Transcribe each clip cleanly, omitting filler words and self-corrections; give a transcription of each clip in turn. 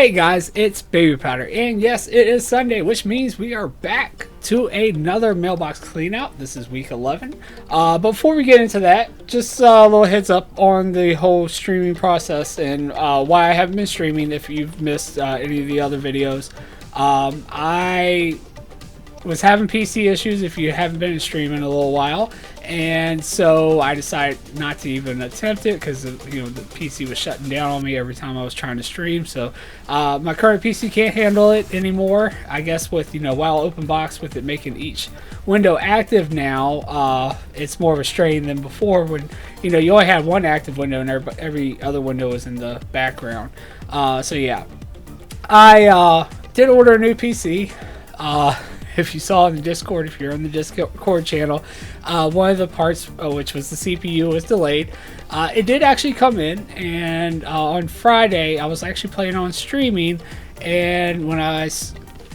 Hey guys, it's Babypowder, and yes, it is Sunday, which means we are back to another Mailbox Cleanout. This is week 11. Before we get into that, just a little heads up on the whole streaming process and why I haven't been streaming if you've missed any of the other videos. I was having PC issues if you haven't been streaming in a little while, and so I decided not to even attempt it because the PC was shutting down on me every time I was trying to stream. So my current PC can't handle it anymore. I guess with while open box, with it making each window active now, it's more of a strain than before when you only had one active window and every other window was in the background. So yeah, I did order a new PC. If you saw in the Discord, if you're on the Discord channel, one of the parts, which was the CPU, was delayed. It did actually come in, and on Friday, I was actually planning on streaming, and when I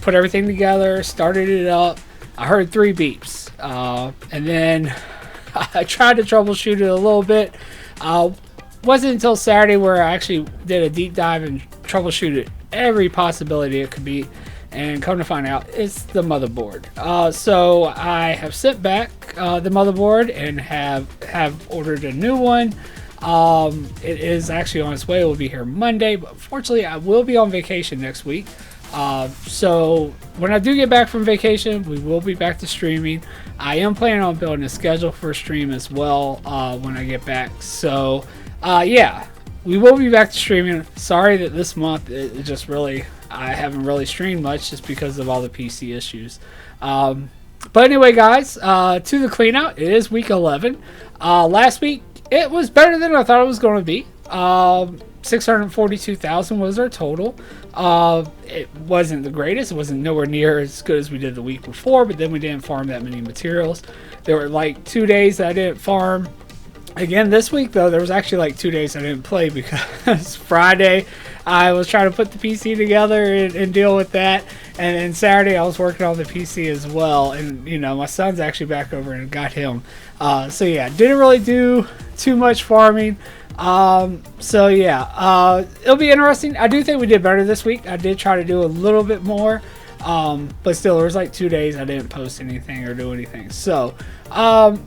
put everything together, started it up, I heard 3 beeps, and then I tried to troubleshoot it a little bit. Wasn't until Saturday where I actually did a deep dive and troubleshooted every possibility it could be. And come to find out, it's the motherboard. So I have sent back the motherboard and have ordered a new one. It is actually on its way. It will be here Monday, but fortunately I will be on vacation next week. So when I do get back from vacation, we will be back to streaming. I am planning on building a schedule for a stream as well when I get back. So yeah, we will be back to streaming. Sorry that this month it just really... I haven't really streamed much just because of all the PC issues. But anyway, guys, to the cleanout. It is week 11. Last week, it was better than I thought it was going to be. 642,000 was our total. It wasn't the greatest. It wasn't nowhere near as good as we did the week before, but then we didn't farm that many materials. There were like 2 days that I didn't farm. Again, this week, though, there was actually like 2 days I didn't play because Friday I was trying to put the PC together and deal with that. And then Saturday I was working on the PC as well. And, my son's actually back over and got him. So, yeah, didn't really do too much farming. So, yeah, it'll be interesting. I do think we did better this week. I did try to do a little bit more. But still, there was like 2 days I didn't post anything or do anything. So,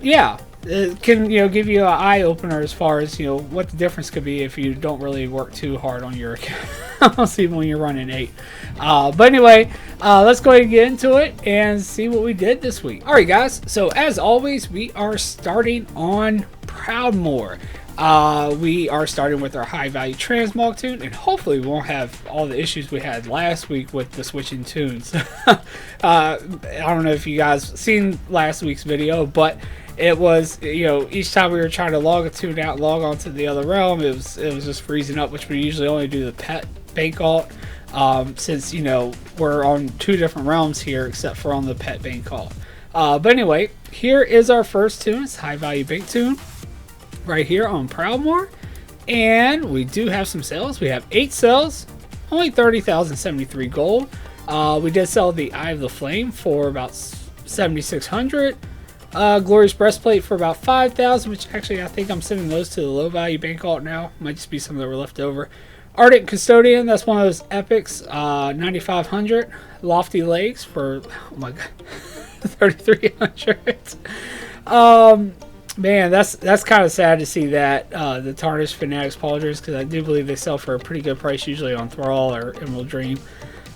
yeah. It can give you an eye opener as far as what the difference could be if you don't really work too hard on your account, even when you're running 8. But anyway, let's go ahead and get into it and see what we did this week. All right, guys. So as always, we are starting on Proudmoore. We are starting with our high value transmog tune, and hopefully we won't have all the issues we had last week with the switching tunes. I don't know if you guys seen last week's video, but it was, each time we were trying to log a tune out and log on to the other realm, it was just freezing up, which we usually only do the pet bank alt, since, we're on 2 different realms here, except for on the pet bank alt. But anyway, here is our first tune. It's high value bank tune right here on Proudmoore. And we do have some sales. We have 8 sales, only 30,073 gold. We did sell the Eye of the Flame for about 7,600. Glorious Breastplate for about 5,000, which actually I think I'm sending those to the low value bank alt now. Might just be some that were left over. Ardent Custodian, that's one of those epics, 9,500. Lofty Legs for, oh my god, 3,300. Man, that's kind of sad to see that, the Tarnished Fanatics Pauldrons, because I do believe they sell for a pretty good price usually on Thrall or Emerald Dream.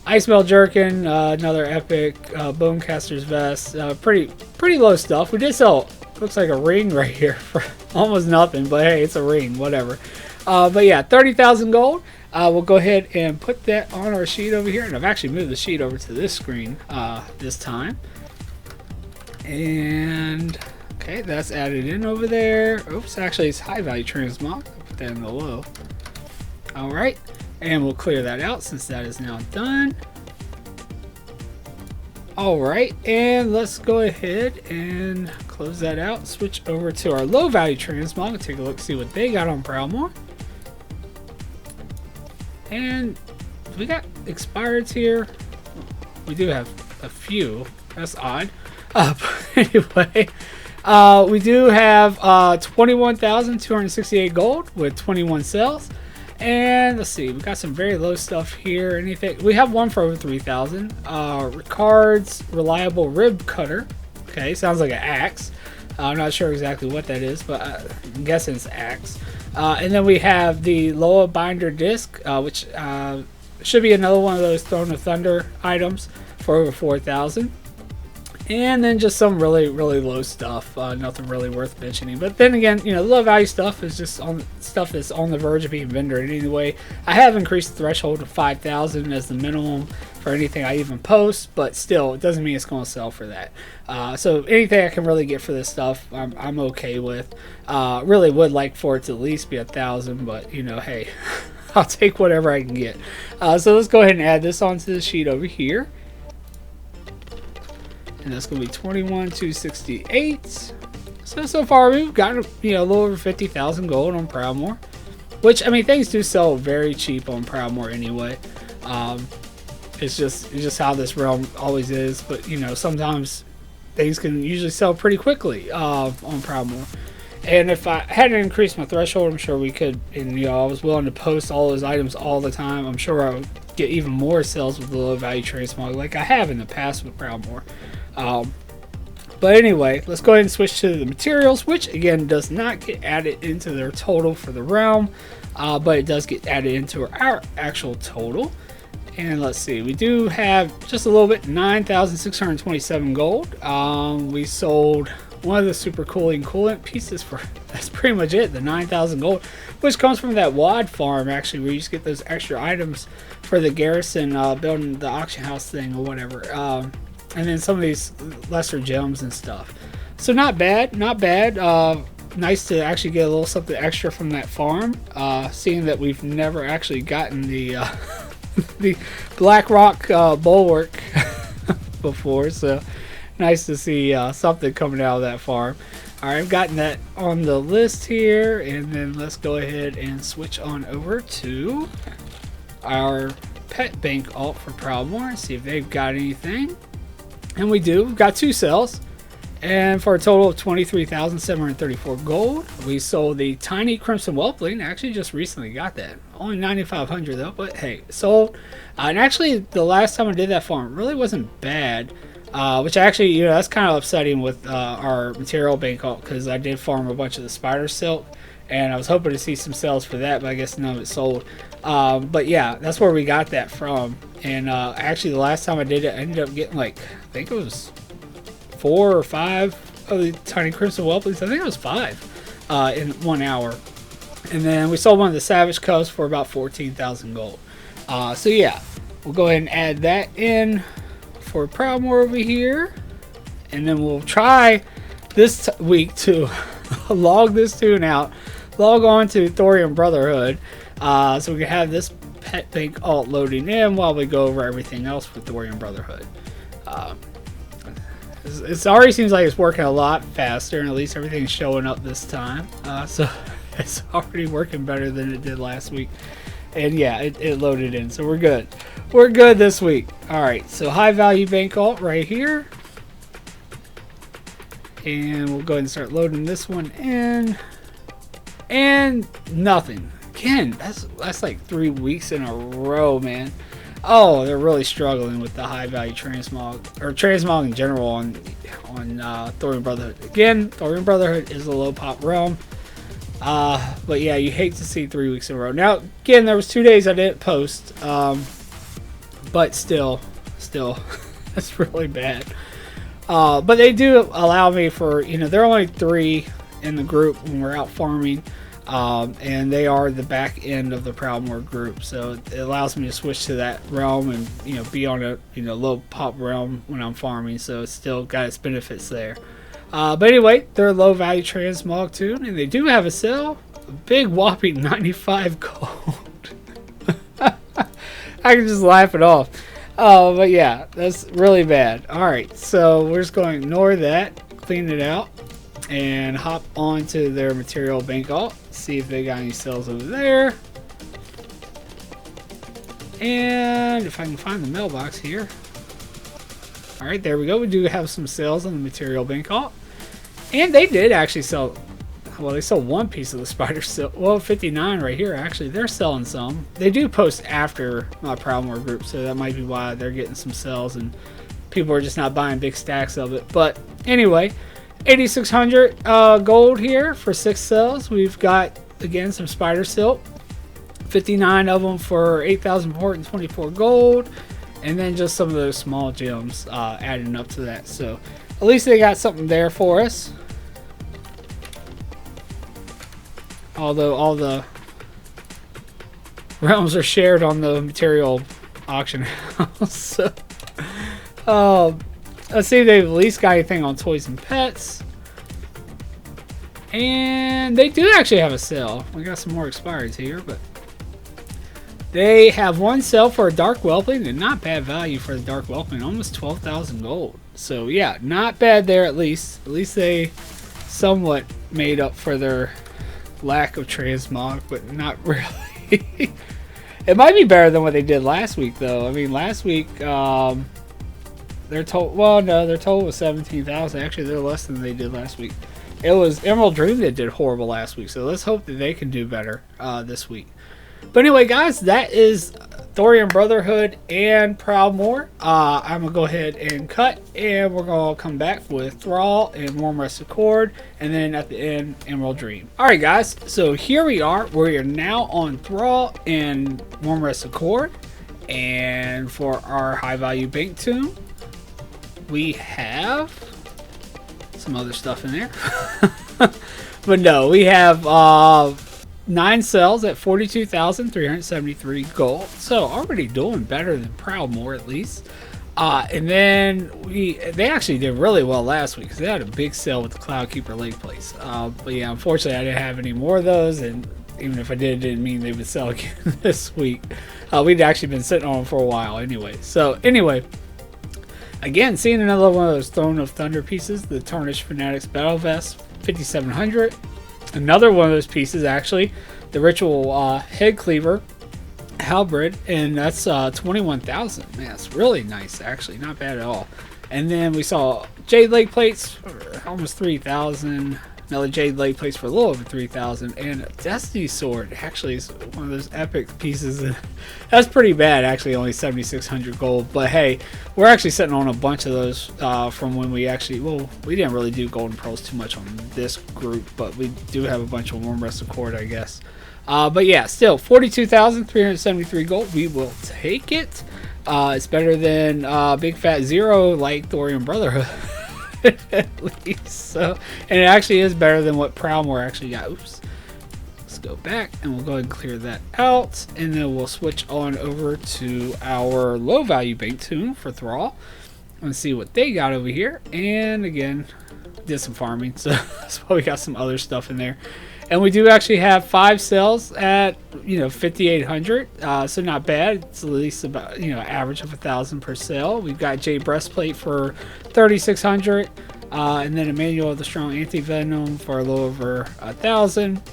Icebell Jerkin, another epic, Bonecaster's Vest, pretty low stuff. We did sell, looks like a ring right here for almost nothing, but hey, it's a ring, whatever. But yeah, 30,000 gold. We'll go ahead and put that on our sheet over here, and I've actually moved the sheet over to this screen this time. And okay, that's added in over there. Oops, actually it's high value transmog. I'll put that in the low. All right. And we'll clear that out since that is now done. Alright, and let's go ahead and close that out. Switch over to our low value transmog. Take a look, see what they got on Proudmoore. And we got expireds here. We do have a few. That's odd. But anyway, we do have 21,268 gold with 21 sales. And let's see, we got some very low stuff here. Anything? We have one for over 3,000. Ricard's reliable rib cutter. Okay, sounds like an axe. I'm not sure exactly what that is, but I'm guessing it's axe. And then we have the Loa binder disc, which should be another one of those Throne of Thunder items for over 4,000. And then just some really low stuff, nothing really worth mentioning. But then again, you know, the low value stuff is just on stuff that's on the verge of being vendored anyway. I have increased the threshold to 5,000 as the minimum for anything I even post, but still, it doesn't mean it's going to sell for that. So anything I can really get for this stuff, I'm okay with. Really would like for it to at least be 1,000, but you know, hey, I'll take whatever I can get. So let's go ahead and add this onto the sheet over here. And that's going to be 21,268. So far we've gotten, you know, a little over 50,000 gold on Proudmoore, which, I mean, things do sell very cheap on Proudmoore anyway. It's just how this realm always is. But you know, sometimes things can usually sell pretty quickly on Proudmoore. And if I hadn't increased my threshold, I'm sure we could. And you know, I was willing to post all those items all the time. I'm sure I would get even more sales with the low value transmog, like I have in the past with Proudmoore. But anyway, let's go ahead and switch to the materials, which again does not get added into their total for the realm, but it does get added into our actual total. And let's see, we do have just a little bit, 9,627 gold. We sold one of the super cooling coolant pieces for, that's pretty much it, the 9,000 gold, which comes from that wad farm actually, where you just get those extra items for the garrison, building the auction house thing or whatever. And then some of these lesser gems and stuff. So not bad, not bad. Nice to actually get a little something extra from that farm. Seeing that we've never actually gotten the the Black Rock bulwark before, so nice to see something coming out of that farm. All right, I've gotten that on the list here, and then let's go ahead and switch on over to our pet bank alt for Proudmoore and see if they've got anything. And we do. We've got 2 sales, and for a total of 23,734 gold. We sold the tiny crimson whelpling. Actually just recently got that, only 9,500 though, but hey, sold. And actually the last time I did that farm really wasn't bad, which actually, you know, that's kind of upsetting with our material bank alt, because I did farm a bunch of the spider silk and I was hoping to see some sales for that, but I guess none of it sold. But yeah, that's where we got that from. And actually the last time I did it, I ended up getting like, I think it was 4 or 5 of the tiny crimson whelplings. I think it was 5 in 1 hour. And then we sold one of the savage cubs for about 14,000 gold. So yeah, we'll go ahead and add that in for Proudmoore over here. And then we'll try this week to log this tune out, log on to Thorium Brotherhood, so we can have this pet bank alt loading in while we go over everything else with Thorium Brotherhood. It already seems like it's working a lot faster, and at least everything's showing up this time. So it's already working better than it did last week. And yeah, it loaded in, so we're good. We're good this week. Alright, so high value bank alt right here. And we'll go ahead and start loading this one in. And nothing. Again, that's like 3 weeks in a row, man. Oh, they're really struggling with the high value transmog, or transmog in general on Thorium Brotherhood. Again, Thorium Brotherhood is a low pop realm. But yeah, you hate to see 3 weeks in a row. Now, again, there was 2 days I didn't post, but still, that's really bad. But they do allow me for, you know, there are only 3 in the group when we're out farming. And they are the back end of the Proudmoore group, so it allows me to switch to that realm and, you know, be on a, you know, low pop realm when I'm farming, so it's still got its benefits there. But anyway, they're a low value transmog tune, and they do have a sale, a big whopping 95 gold. I can just laugh it off. But yeah, that's really bad. Alright, so we're just going to ignore that, clean it out, and hop onto their material bank alt, see if they got any sales over there. And if I can find the mailbox here. Alright, there we go. We do have some sales on the material bank alt. And they did actually sell well, they sold one piece of the spider silk. Well, 59 right here, actually. They're selling some. They do post after my Proudmore group, so that might be why they're getting some sales and people are just not buying big stacks of it. But anyway, 8,600 gold here for 6 cells. We've got, again, some spider silk. 59 of them for 8,424 gold. And then just some of those small gems adding up to that. So at least they got something there for us. Although all the realms are shared on the material auction house. So, let's see if they've at least got anything on toys and pets. And they do actually have a sale. We got some more expireds here, but they have one sale for a dark whelpling, and not bad value for the dark whelpling, almost 12,000 gold. So yeah, not bad there at least. At least they somewhat made up for their lack of transmog, but not really. It might be better than what they did last week, though. I mean, last week their total, well, no, their total was 17,000. Actually, they're less than they did last week. It was Emerald Dream that did horrible last week, so let's hope that they can do better this week. But anyway, guys, that is Thorium Brotherhood and Proudmore. I'm going to go ahead and cut, and we're going to come back with Thrall and Warm Rest Accord, and then at the end, Emerald Dream. Alright, guys, so here we are. We are now on Thrall and Warm Rest Accord, and for our high value bank tune, we have some other stuff in there. But no, we have 9 cells at 42,373 gold, so already doing better than Proudmore at least. And then they actually did really well last week because they had a big sale with the Cloudkeeper leg plates. But yeah, unfortunately I didn't have any more of those, and even if I did, it didn't mean they would sell again this week. We'd actually been sitting on them for a while anyway. So anyway, again, seeing another one of those Throne of Thunder pieces, the Tarnished Fanatics Battle Vest, 5,700. Another one of those pieces, actually, the Ritual Head Cleaver Halberd, and that's 21,000. Man, it's really nice, actually, not bad at all. And then we saw Jade Leg Plates for almost 3,000. Another Jade Leg Plates for a little over 3,000, and a Destiny Sword actually is one of those epic pieces. That's pretty bad, actually, only 7,600 gold. But hey, we're actually sitting on a bunch of those from when we actually, well, we didn't really do Golden Pearls too much on this group, but we do have a bunch of Warm Rest Accord, I guess. But yeah, still 42,373 gold. We will take it. It's better than Big Fat Zero like Thorium Brotherhood. At least so, and it actually is better than what Proudmore actually got. Oops, let's go back and we'll go ahead and clear that out, and then we'll switch on over to our low value bank tune for Thrall and see what they got over here. And again, did some farming, so that's why we got some other stuff in there. And we do actually have 5 cells at 5,800, so not bad. It's at least about average of 1,000 per cell. We've got Jade Breastplate for 3,600, and then Emmanuel of the Strong Anti-Venom for a little over 1,000.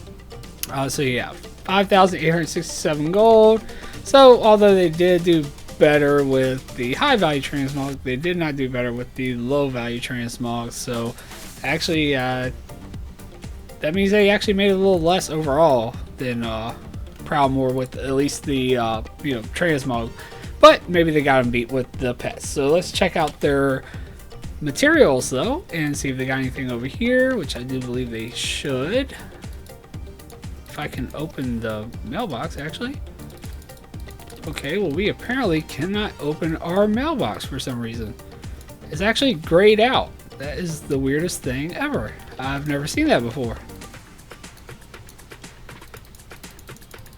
So yeah, 5,867 gold. So although they did do better with the high value transmog, they did not do better with the low value transmog. So actually, that means they actually made it a little less overall than Proudmore with at least the transmog, but maybe they got them beat with the pets. So let's check out their materials though and see if they got anything over here, which I do believe they should. If I can open the mailbox, actually. Okay, well, we apparently cannot open our mailbox for some reason. It's actually grayed out. That is the weirdest thing ever. I've never seen that before.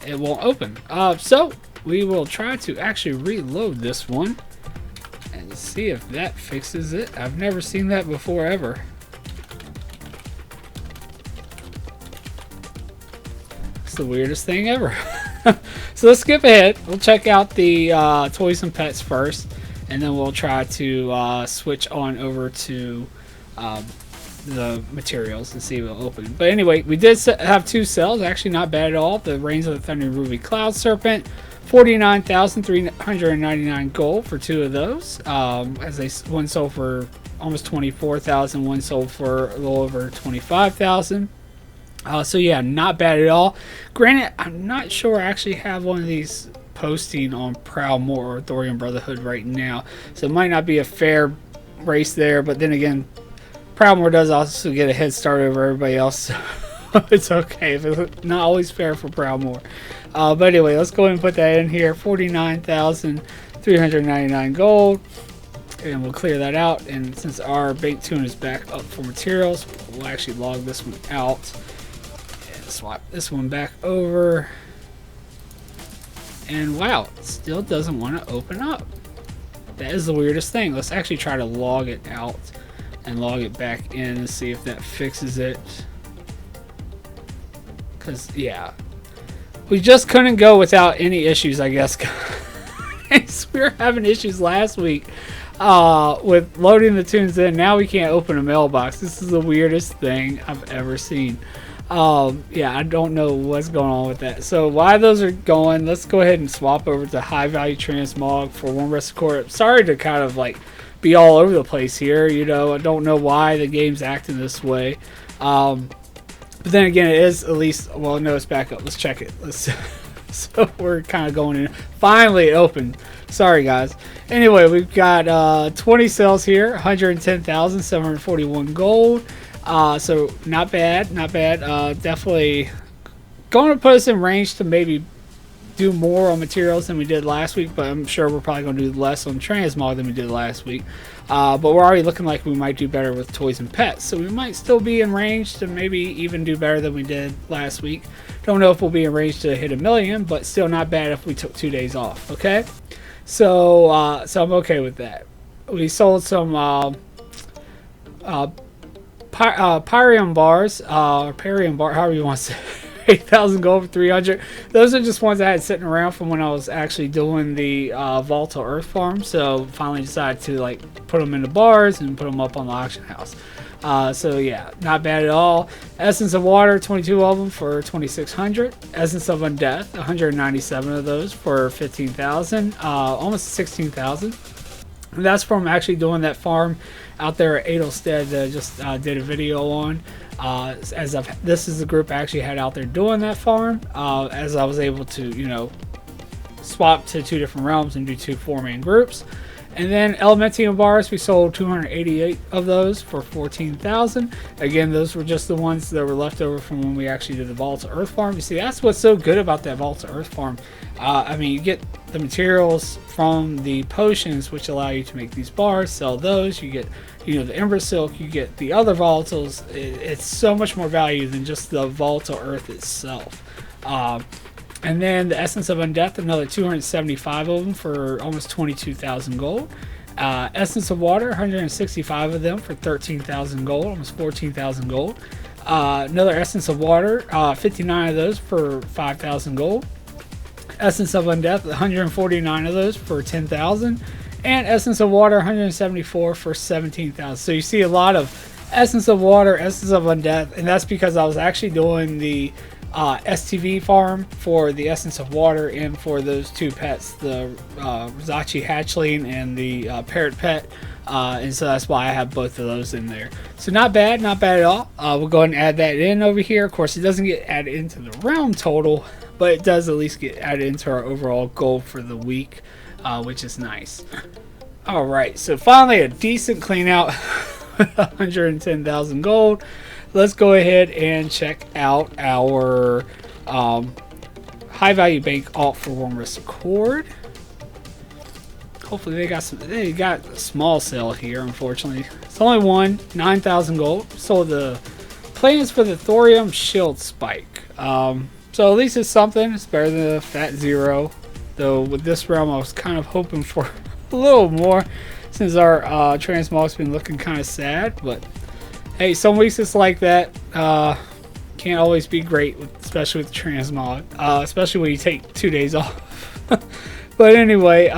It won't open. So we will try to actually reload this one and see if that fixes it. I've never seen that before ever. It's the weirdest thing ever. So let's skip ahead. We'll check out the toys and pets first, and then we'll try to switch on over to the materials and see if it'll open. But anyway, we did have 2 cells, actually not bad at all. The Reigns of the Thundering Ruby Cloud Serpent, 49,399 gold for 2 of those. One sold for almost 24,000, one sold for a little over 25,000. So yeah, not bad at all. Granted, I'm not sure I actually have one of these posting on Proudmoore or Thorium Brotherhood right now, so it might not be a fair race there. But then again, Proudmoore does also get a head start over everybody else, so it's okay if it's not always fair for Proudmoore. But anyway, let's go ahead and put that in here. 49,399 gold. And we'll clear that out. And since our bait tune is back up for materials, we'll actually log this one out and swap this one back over. And wow, it still doesn't want to open up. That is the weirdest thing. Let's actually try to log it out and log it back in and see if that fixes it. Because yeah, we just couldn't go without any issues, I guess. We were having issues last week with loading the tunes in. Now we can't open a mailbox. This is the weirdest thing I've ever seen. Yeah, I don't know what's going on with that. So while those are going, let's go ahead and swap over to high value transmog for one rest core. Sorry to kind of like be all over the place here. You know, I don't know why the game's acting this way. But then again, it is at least, well, no, it's back up. Let's check it. So we're kind of going in. Finally, it opened. Sorry, guys. Anyway, we've got 20 cells here, 110,741 gold. So not bad, not bad. Definitely going to put us in range to maybe do more on materials than we did last week, but I'm sure we're probably going to do less on transmog than we did last week. But we're already looking like we might do better with toys and pets, so we might still be in range to maybe even do better than we did last week. Don't know if we'll be in range to hit 1 million, but still not bad if we took 2 days off. Okay, so so I'm okay with that. We sold some Pyrium bars, or Parium bar, however you want to say. 8,000 gold for 300. Those are just ones I had sitting around from when I was actually doing the volatile earth farm. So finally decided to like put them into bars and put them up on the auction house. So yeah, not bad at all. Essence of water, 22 of them for 2,600. Essence of undeath, 197 of those for 15,000, almost 16,000. And that's from actually doing that farm out there at Adelstead that I just did a video on. This is the group I actually had out there doing that farm. As I was able to, you know, swap to 2 different realms and do 2 4-man groups. And then Elementium bars, we sold 288 of those for 14,000. Again, those were just the ones that were left over from when we actually did the Vault Earth farm. You see, that's what's so good about that Vault Earth farm. I mean, you get the materials from the potions, which allow you to make these bars, sell those. You get, you know, the Ember Silk, you get the other volatiles. It's so much more value than just the Volatile Earth itself. And then the Essence of Undeath, another 275 of them for almost 22,000 gold. Essence of Water, 165 of them for 13,000 gold, almost 14,000 gold. Another Essence of Water, 59 of those for 5,000 gold. Essence of Undeath, 149 of those for 10,000. And Essence of Water, 174 for 17,000. So you see a lot of Essence of Water, Essence of Undeath, and that's because I was actually doing the STV farm for the Essence of Water and for those 2 pets, the Rizachi hatchling and the parrot pet, and so that's why I have both of those in there. So not bad at all. We'll go ahead and add that in over here. Of course, it doesn't get added into the realm total, but it does at least get added into our overall goal for the week, which is nice. Alright, so finally a decent clean out with 110,000 gold. Let's go ahead and check out our high value bank alt for One Wrist Cord. Hopefully they got a small sale here. Unfortunately, it's only one, 9,000 gold. So the plans for the Thorium Shield Spike. So at least it's something. It's better than the Fat Zero. Though with this realm, I was kind of hoping for a little more, since our transmog's been looking kind of sad. But hey, some weeks it's like that. Can't always be great, especially with transmog, especially when you take 2 days off. But anyway,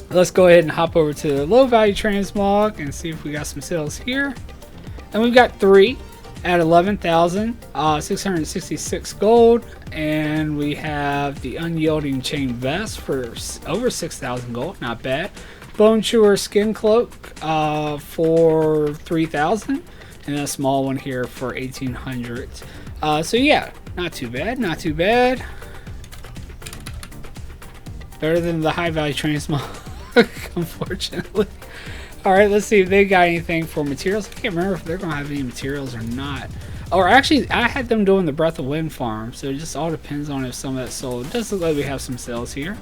let's go ahead and hop over to low value transmog and see if we got some sales here. And we've got 3 at 11,666 gold, and we have the Unyielding Chain Vest for over 6,000 gold. Not bad. Bone Chewer Skin Cloak for 3,000, and a small one here for 1,800. So yeah, not too bad, not too bad. Better than the high value transmog, unfortunately. Alright, let's see if they got anything for materials. I can't remember if they're going to have any materials or not. Or actually, I had them doing the Breath of Wind farm, so it just all depends on if some of that's sold. It does look like we have some sales here.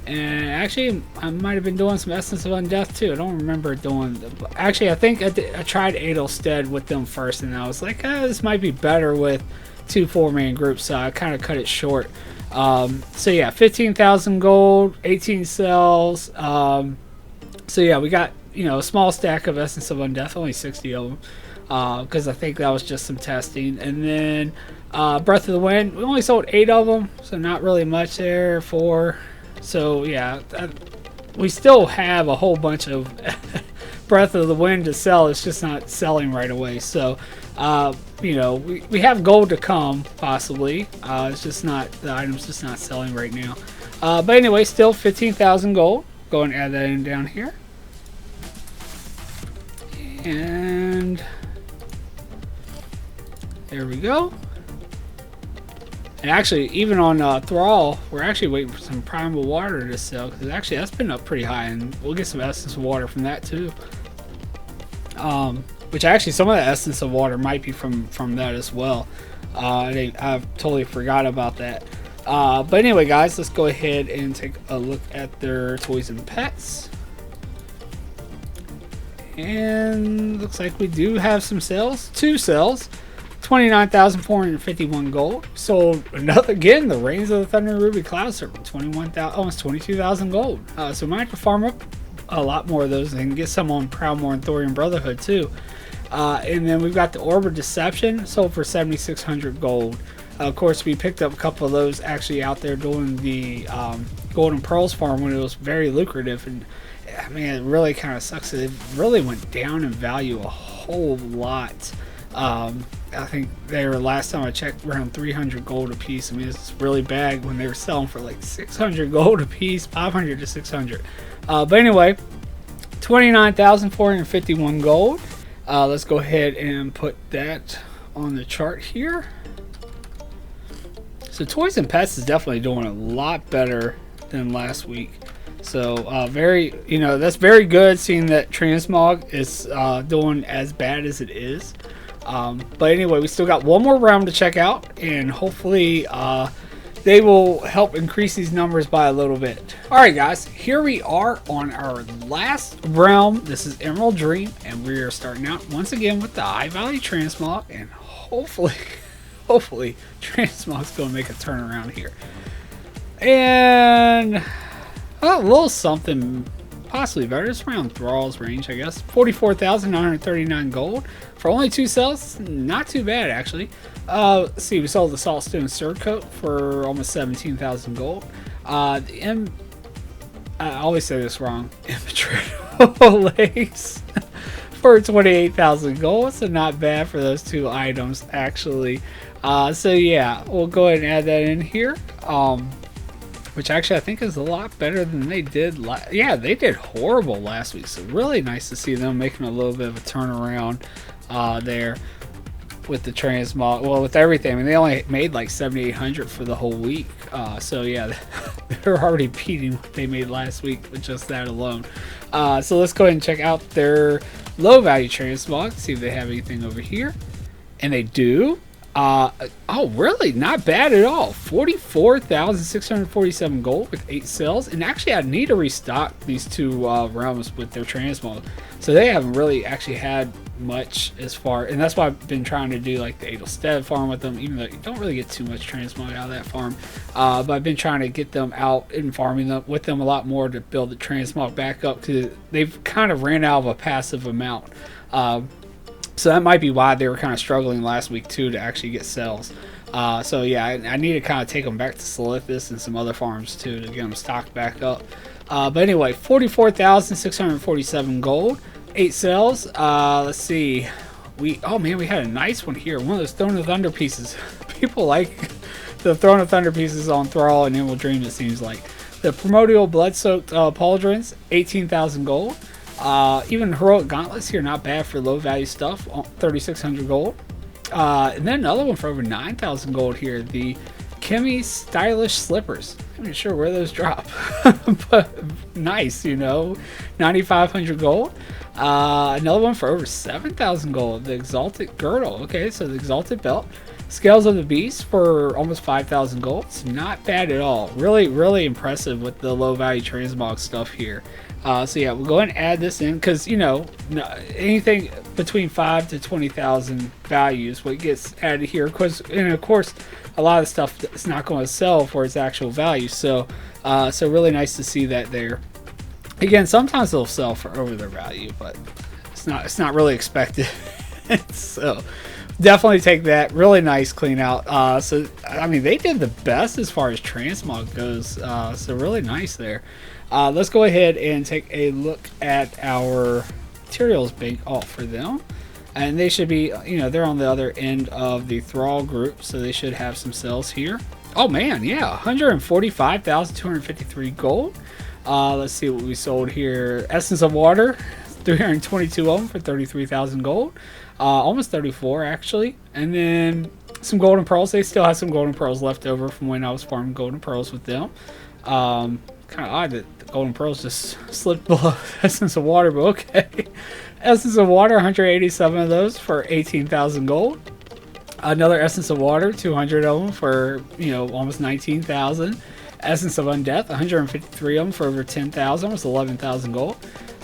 And actually, I might have been doing some Essence of Undeath too. I don't remember doing... Actually, I think I tried Adelstead with them first, and I was like, this might be better with 2 4-man groups, so I kind of cut it short. So yeah, 15,000 gold, 18 cells. So yeah, we got, you know, a small stack of Essence of Undeath, only 60 of them, because I think that was just some testing. And then Breath of the Wind, we only sold 8 of them, so not really much there. 4. So yeah, we still have a whole bunch of Breath of the Wind to sell. It's just not selling right away. So you know, we have gold to come possibly. It's just not, the item's just not selling right now. But anyway, still 15,000 gold. Go and add that in down here. And there we go. And actually, even on Thrall, we're actually waiting for some primal water to sell, because actually that's been up pretty high, and we'll get some essence of water from that too. Which actually, some of the essence of water might be from that as well. I've totally forgot about that. But anyway, guys, let's go ahead and take a look at their toys and pets. And looks like we do have some sales. 2 sales. 29,451 gold. Sold another, again, the Reigns of the Thunder Ruby Cloud Serpent. 21,000, almost 22,000 gold. So we might have to farm up a lot more of those and get some on Proudmoore and Thorian Brotherhood too. And then we've got the Orb of Deception. Sold for 7,600 gold. Of course, we picked up a couple of those actually out there doing the Golden Pearls farm when it was very lucrative. And man, it really kind of sucks that it really went down in value a whole lot. I think they were, last time I checked, around 300 gold a piece. I mean, it's really bad when they were selling for like 600 gold a piece, 500 to 600. But anyway, 29,451 gold. Let's go ahead and put that on the chart here. So Toys and Pets is definitely doing a lot better than last week. So very, you know, that's very good, seeing that transmog is doing as bad as it is. But anyway, we still got one more realm to check out, and hopefully they will help increase these numbers by a little bit. Alright guys, here we are on our last realm. This is Emerald Dream, and we are starting out once again with the high value transmog, and hopefully transmog's going to make a turnaround here. And a little something possibly better. It's around Thrall's range, I guess. 44,939 gold for only 2 cells. Not too bad, actually. Let's see, we sold the Saltstone Surcoat for almost 17,000 gold. I always say this wrong. Impenetrable Legs for 28,000 gold. So not bad for those 2 items, actually. So yeah, we'll go ahead and add that in here. Which actually I think is a lot better than they did. Yeah, they did horrible last week. So really nice to see them making a little bit of a turnaround there with the transmog. Well, with everything. I mean, they only made like 7,800 for the whole week. So yeah, they're already beating what they made last week with just that alone. So let's go ahead and check out their low value transmog. See if they have anything over here. And they do. Oh, really? Not bad at all. 44,647 gold with 8 cells. And actually, I need to restock these 2 realms with their transmog. So they haven't really actually had much as far. And that's why I've been trying to do like the Adelstead farm with them, even though you don't really get too much transmog out of that farm. But I've been trying to get them out and farming them with them a lot more to build the transmog back up, because they've kind of ran out of a passive amount. So that might be why they were kind of struggling last week too to actually get cells. So yeah, I need to kind of take them back to Solithus and some other farms too to get them stocked back up. But anyway, 44,647 gold, 8 cells. Let's see. Oh man, we had a nice one here. One of those Throne of Thunder pieces. People like the Throne of Thunder pieces on Thrall and Emerald Dream, it seems like. The Primordial Blood-Soaked Pauldrons, 18,000 gold. Even Heroic Gauntlets here, not bad for low value stuff, 3,600 gold. And then another one for over 9,000 gold here. The Kimmy Stylish Slippers. I'm not sure where those drop. But nice, you know. 9,500 gold. Another one for over 7,000 gold. The Exalted Girdle. Okay, so the Exalted Belt. Scales of the Beast for almost 5,000 gold. It's not bad at all. Really, really impressive with the low value transmog stuff here. So yeah, we'll go ahead and add this in because, you know, anything between 5 to 20,000 values what gets added here. And of course, a lot of stuff is not going to sell for its actual value. So, so really nice to see that there. Again, sometimes they'll sell for over their value, but it's not really expected. So definitely take that. Really nice clean out. So I mean, they did the best as far as transmog goes. So really nice there. Let's go ahead and take a look at our materials bank alt for them. And they should be, you know, they're on the other end of the thrall group, so they should have some sales here. Oh man, yeah, 145,253 gold. Let's see what we sold here. Essence of Water, 322 of them for 33,000 gold. Almost 34 actually. And then some golden pearls. They still have some golden pearls left over from when I was farming golden pearls with them. Kind of odd that the golden pearls just slipped below Essence of Water, but okay. Essence of Water, 187 of those for 18,000 gold. Another Essence of Water, 200 of them for, you know, almost 19,000. Essence of Undeath, 153 of them for over 10,000, almost 11,000 gold.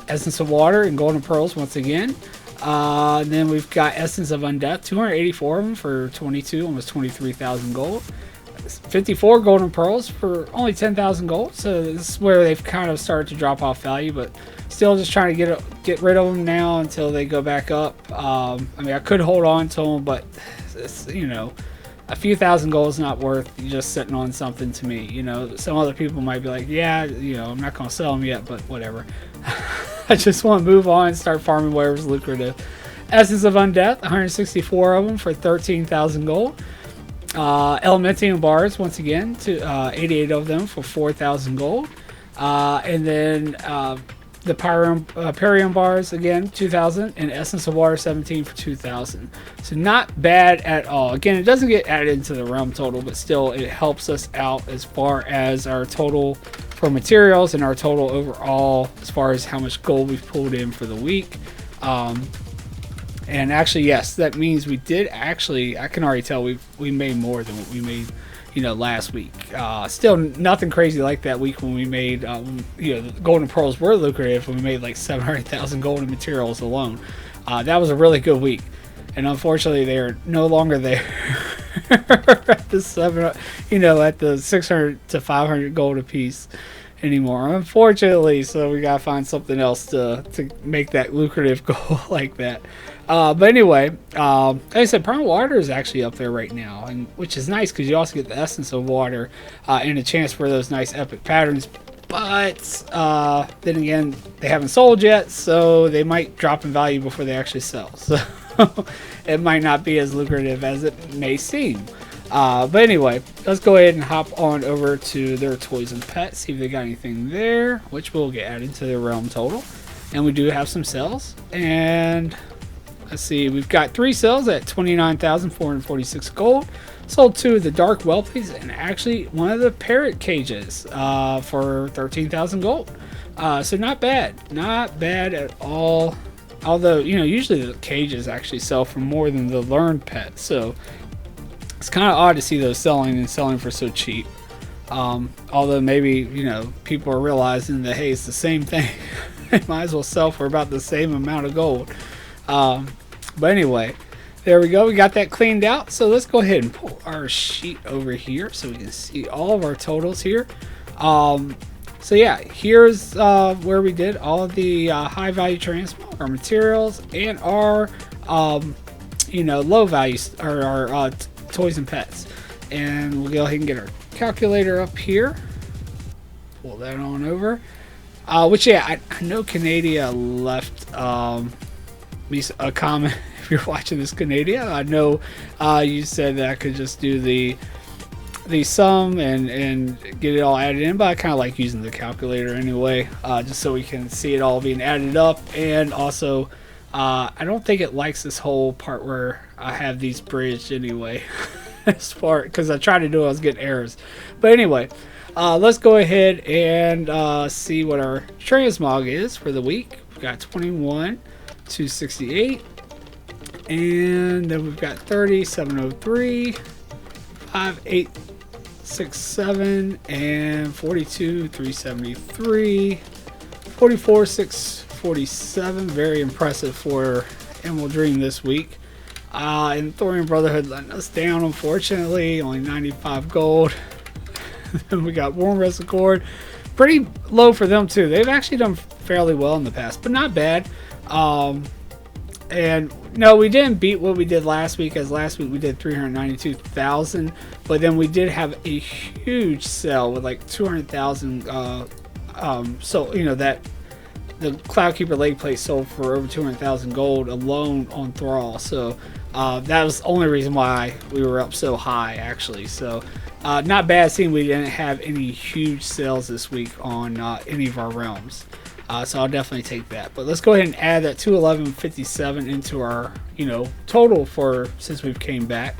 Essence of Water and golden pearls once again. And then we've got Essence of Undeath, 284 of them for 22, almost 23,000 gold. 54 golden pearls for only 10,000 gold. So this is where they've kind of started to drop off value, but still just trying to get rid of them now until they go back up. I mean, I could hold on to them, but it's, you know, a few thousand gold is not worth just sitting on something to me. You know, some other people might be like, yeah, you know, I'm not going to sell them yet, but whatever. I just want to move on and start farming whatever's lucrative. Essence of Undeath, 164 of them for 13,000 gold. Elementium bars, once again, to 88 of them for 4,000 gold. And then the Pyrium bars, again, 2,000. And Essence of Water, 17 for 2,000. So not bad at all. Again, it doesn't get added into the realm total, but still it helps us out as far as our total for materials and our total overall as far as how much gold we've pulled in for the week. And actually, yes, that means we did actually, I can already tell we made more than what we made, you know, last week. Still nothing crazy like that week when we made, you know, the golden pearls were lucrative when we made like 700,000 golden materials alone. That was a really good week. And unfortunately, they're no longer there at the at the 600 to 500 gold a piece anymore, unfortunately. So we gotta find something else to make that lucrative goal like that. But anyway, like I said, Permanent Water is actually up there right now, and which is nice because you also get the Essence of Water and a chance for those nice epic patterns. But then again, they haven't sold yet, so they might drop in value before they actually sell. So it might not be as lucrative as it may seem. But anyway, let's go ahead and hop on over to their toys and pets, see if they got anything there, which will get added to their realm total. And we do have some sales. And let's see, we've got 3 sales at 29,446 gold. Sold 2 of the Dark Whelpies and actually one of the Parrot Cages for 13,000 gold. So not bad at all. Although, you know, usually the cages actually sell for more than the learned pet. So it's kind of odd to see those selling for so cheap. Although maybe, you know, people are realizing that, hey, it's the same thing. They might as well sell for about the same amount of gold. But anyway, there we go. We got that cleaned out. So let's go ahead and pull our sheet over here so we can see all of our totals here. So yeah, here's where we did all of the high value transmog, our materials, and our you know, low value, or our toys and pets. And we'll go ahead and get our calculator up here. Pull that on over. Which yeah, I know Canadia left me a comment. If you're watching this, Canadia, I know you said that I could just do the sum and get it all added in, but I kind of like using the calculator anyway, just so we can see it all being added up, and also I don't think it likes this whole part where I have these bridged anyway. This part, because I tried to do it, I was getting errors. But anyway, let's go ahead and see what our transmog is for the week. We've got 21, 268, and then we've got 30, 703, 5867, and 42, 373, 44, 647. Very impressive for Emerald Dream this week. And Thorium Brotherhood letting us down, unfortunately. Only 95 gold. Then we got Warm Reservoir. Pretty low for them, too. They've actually done fairly well in the past, but not bad. And no, we didn't beat what we did last week, as last week we did 392,000. But then we did have a huge sell with like 200,000. So, you know, that the Cloudkeeper leg plate sold for over 200,000 gold alone on Thrall. So that was the only reason why we were up so high, actually. So not bad seeing we didn't have any huge sales this week on any of our realms. So I'll definitely take that. But let's go ahead and add that 211.57 into our, you know, total for since we've came back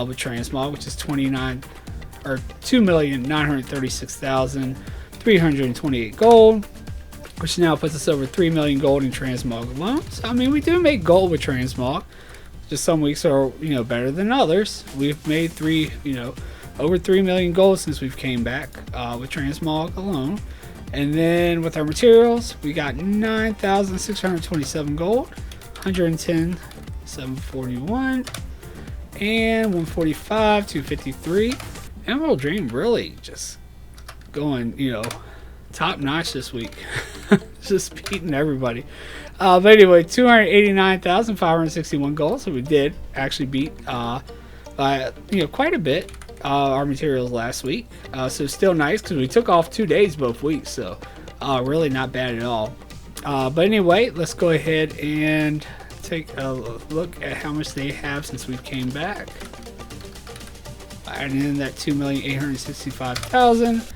with transmog, which is 2,936,328 gold, which now puts us over 3 million gold in transmog alone. So I mean, we do make gold with transmog. Just some weeks are, you know, better than others. We've made over 3 million gold since we've came back with transmog alone. And then with our materials, we got 9,627 gold, 110,741, and 145, 253. Emerald Dream really just going, you know, top notch this week. Just beating everybody. But anyway, 289,561 gold. So we did actually beat by, you know, quite a bit our materials last week. So still nice because we took off 2 days both weeks. So really not bad at all. But anyway, let's go ahead and take a look at how much they have since we came back. Adding in that 2,865,000.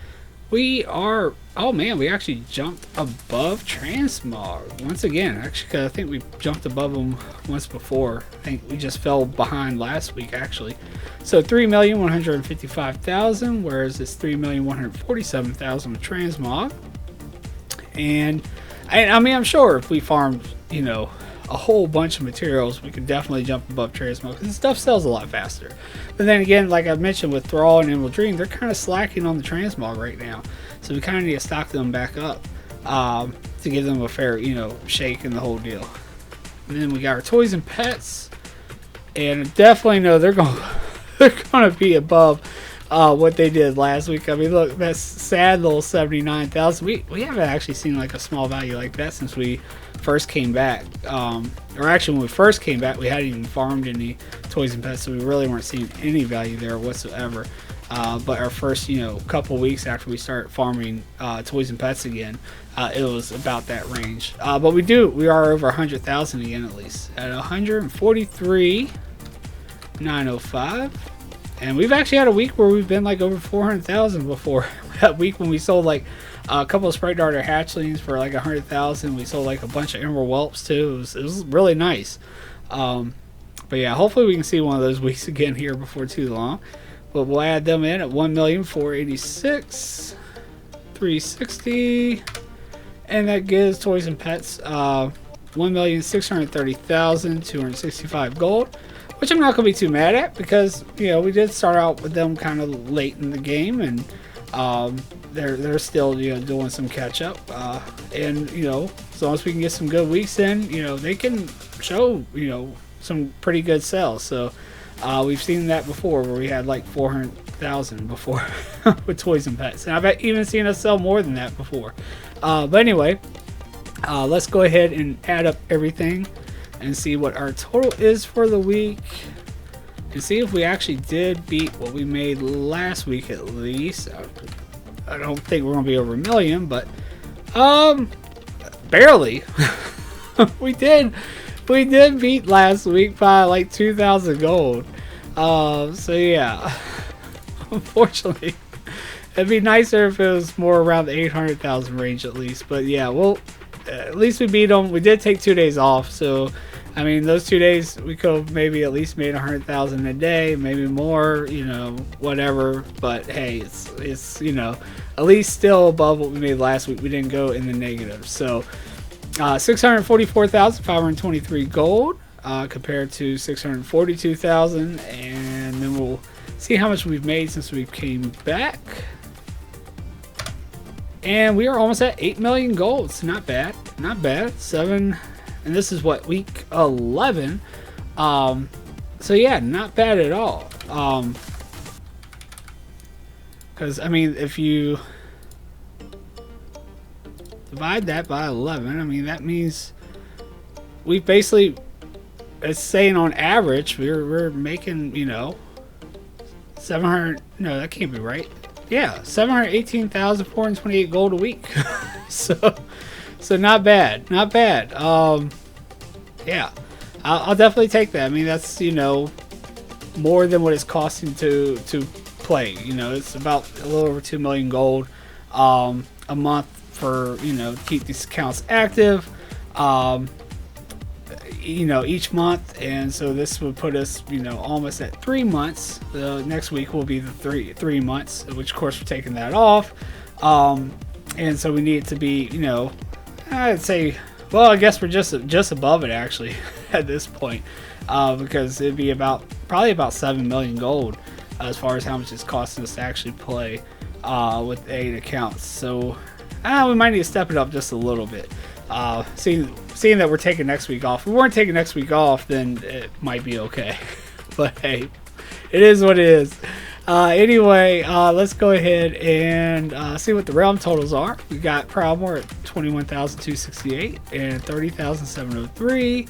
We are, oh man, we actually jumped above transmog once again. Actually, 'cause I think we jumped above them once before. I think we just fell behind last week, actually. So 3,155,000, whereas it's 3,147,000 with transmog. And I mean, I'm sure if we farmed, you know, a whole bunch of materials, we could definitely jump above transmog because the stuff sells a lot faster. But then again, like I mentioned with Thrall and Emerald Dream, they're kind of slacking on the transmog right now, so we kind of need to stock them back up to give them a fair, you know, shake and the whole deal. And then we got our toys and pets, and I definitely know they're going to be above what they did last week. I mean, look, that's sad little 79,000. We haven't actually seen like a small value like that since we first came back, or actually when we first came back we hadn't even farmed any toys and pets, so we really weren't seeing any value there whatsoever. But our first, you know, couple weeks after we started farming toys and pets again, it was about that range. But we are over 100,000 again, at least at 143,905. And we've actually had a week where we've been like over 400,000 before. That week when we sold like a couple of Sprite Darter hatchlings for like 100,000. We sold like a bunch of Emerald Whelps too. It was really nice. But yeah, hopefully we can see one of those weeks again here before too long. But we'll add them in at 1,486,360, and that gives Toys and Pets 1,630,265 gold, which I'm not going to be too mad at because, you know, we did start out with them kind of late in the game, and they're still, you know, doing some catch up, and, you know, as long as we can get some good weeks in, you know, they can show, you know, some pretty good sales. So we've seen that before where we had like 400,000 before with Toys and Pets, and I've even seen us sell more than that before. But anyway, let's go ahead and add up everything and see what our total is for the week, and see if we actually did beat what we made last week at least. I don't think we're gonna be over a million, but barely. we did beat last week by like 2,000 gold. So yeah, unfortunately, it'd be nicer if it was more around the 800,000 range at least. But yeah, we'll at least we beat them. We did take 2 days off, so I mean, those 2 days we could have maybe at least made 100,000 a day, maybe more, you know, whatever. But hey, it's you know, at least still above what we made last week. We didn't go in the negative. So 644,523 gold compared to 642,000, and then we'll see how much we've made since we came back. And we are almost at 8 million gold. So not bad, not bad. 7. And this is what, week 11. So yeah, not bad at all. Because I mean, if you divide that by 11, I mean that means we basically, it's saying on average we're making, you know, 700. No, that can't be right. Yeah, 718,428 gold a week. So not bad, not bad. Yeah, I'll definitely take that. I mean, that's, you know, more than what it's costing to play. You know, it's about a little over 2 million gold a month for, you know, to keep these accounts active. You know, each month, and so this would put us, you know, almost at 3 months. Next week will be the three months, which of course we're taking that off. And so we need it to be, you know, I'd say, well, I guess we're just above it actually at this point, because it'd be probably about 7 million gold as far as how much it's costing us to actually play with 8 accounts. So we might need to step it up just a little bit. Seeing that we're taking next week off. If we weren't taking next week off, then it might be okay. But hey, it is what it is. Anyway, let's go ahead and see what the realm totals are. We got Proudmoore at 21,268 and 30,703,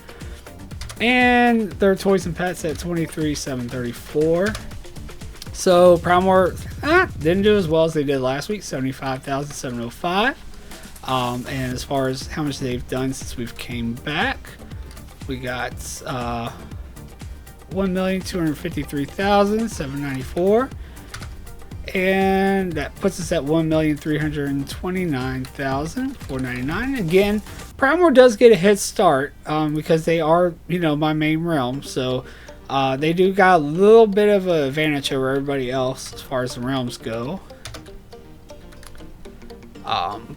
and their toys and pets at 23,734. So Proudmoore didn't do as well as they did last week, 75,705. And as far as how much they've done since we've came back, we got 1,253,794, and that puts us at 1,329,499. Again, Proudmoore does get a head start because they are, you know, my main realm, so they do got a little bit of an advantage over everybody else as far as the realms go.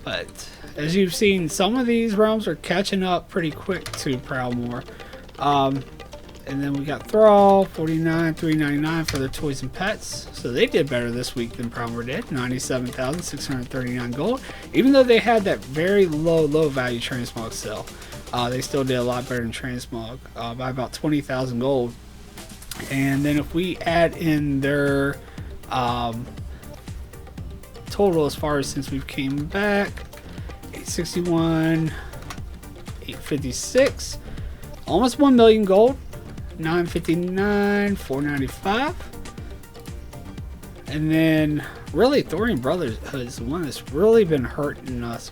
But as you've seen, some of these realms are catching up pretty quick to Proudmoore. And then we got Thrall, 49,399 for their toys and pets. So they did better this week than Proudmoore did, 97,639 gold. Even though they had that very low value transmog sale, they still did a lot better than transmog by about 20,000 gold. And then if we add in their total as far as since we've came back, 861, 856, almost 1 million gold, 959, 495. And then really Thorium Brotherhood is the one that's really been hurting us.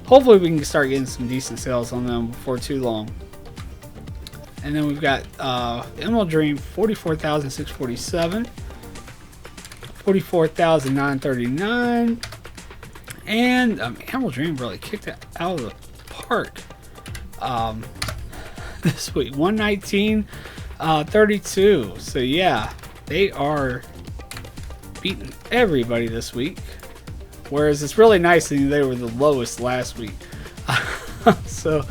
Hopefully we can start getting some decent sales on them before too long. And then we've got Emerald Dream, 44,647, 44,939, and Emerald Dream really kicked it out of the park this week, 119.32. So yeah, they are beating everybody this week, whereas it's really nice that they were the lowest last week. So,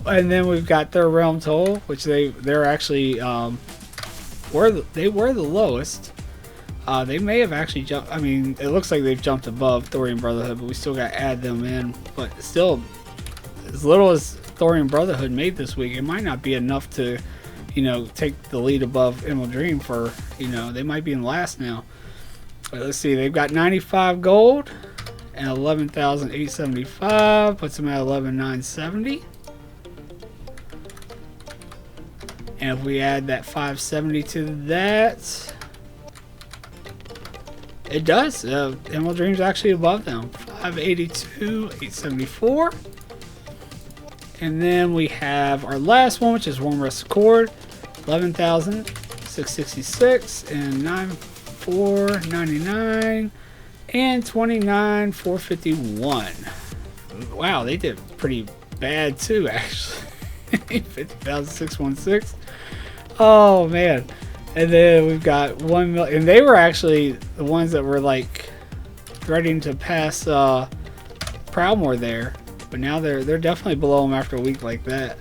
and then we've got their realm total, which they're actually were the lowest. They may have actually jumped. I mean, it looks like they've jumped above Thorium Brotherhood, but we still got to add them in. But still, as little as Thorium Brotherhood made this week, it might not be enough to, you know, take the lead above Emerald Dream for, you know, they might be in last now. But let's see, they've got 95 gold and 11,875, puts them at 11,970. And if we add that 570 to that, it does. Emerald Dream's actually above them, 582, 874. And then we have our last one, which is Warm Rest Accord, 11,666 and 9,499 and 29,451. wow, they did pretty bad too, actually. 50,616. Oh man. And then we've got 1 million, and they were actually the ones that were like ready to pass Proudmore there, but now they're definitely below them after a week like that.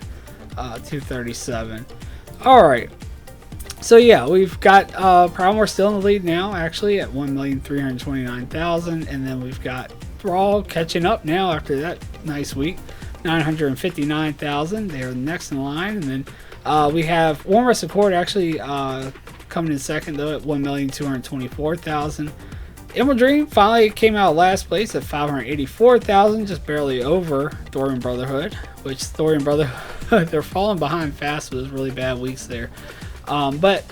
237. All right. So yeah, we've got Proudmore still in the lead now, actually at 1,329,000, and then we've got Thrall catching up now after that nice week, 959,000. They're next in line, and then we have Warm Rest Accord actually coming in second though at 1,224,000. Emerald Dream finally came out last place at 584,000, just barely over Thorium Brotherhood, which Thorium Brotherhood they're falling behind fast with really bad weeks there. But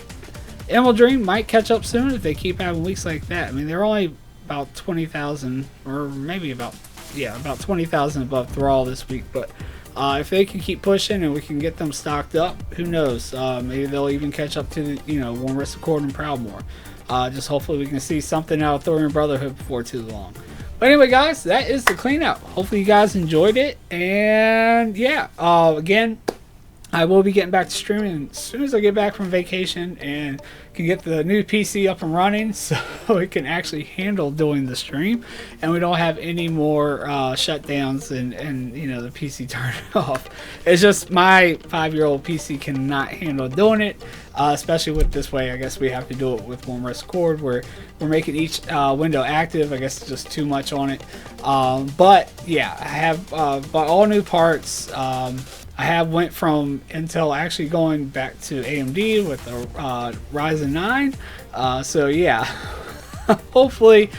Emerald Dream might catch up soon if they keep having weeks like that. I mean, they're only about 20,000, or maybe about 20,000 above Thrall this week. But if they can keep pushing and we can get them stocked up, who knows? Maybe they'll even catch up to the, Warm Rest Accord and Proudmore. Just hopefully we can see something out of Thorium Brotherhood before too long. But anyway, guys, that is the cleanout. Hopefully you guys enjoyed it. And yeah, again, I will be getting back to streaming as soon as I get back from vacation and can get the new PC up and running so it can actually handle doing the stream and we don't have any more shutdowns and the PC turned off. It's just my 5-year-old PC cannot handle doing it, especially with this way. I guess we have to do it with Warm Rest Accord where we're making each window active. I guess it's just too much on it. But yeah, I have bought all new parts. I have went from Intel actually going back to AMD with the Ryzen 9. So yeah, hopefully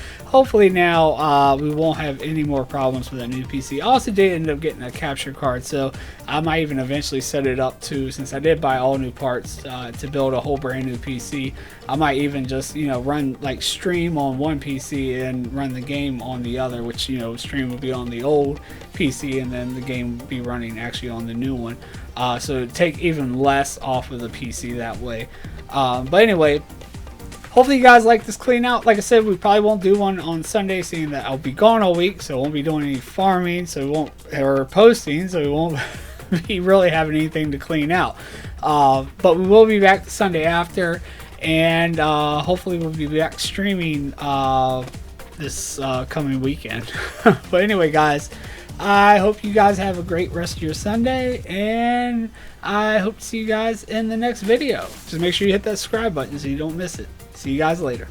now we won't have any more problems with that new PC. I also did end up getting a capture card, so I might even eventually set it up too, since I did buy all new parts to build a whole brand new PC. I might even just run like stream on one PC and run the game on the other, which stream would be on the old PC and then the game would be running actually on the new one, so take even less off of the PC that way. But anyway, hopefully you guys like this clean out. Like I said, we probably won't do one on Sunday, seeing that I'll be gone all week, so I won't be doing any farming, so we won't, or posting, so we won't be really having anything to clean out. But we will be back the Sunday after, and hopefully we'll be back streaming this coming weekend. But anyway, guys, I hope you guys have a great rest of your Sunday, and I hope to see you guys in the next video. Just make sure you hit that subscribe button so you don't miss it. See you guys later.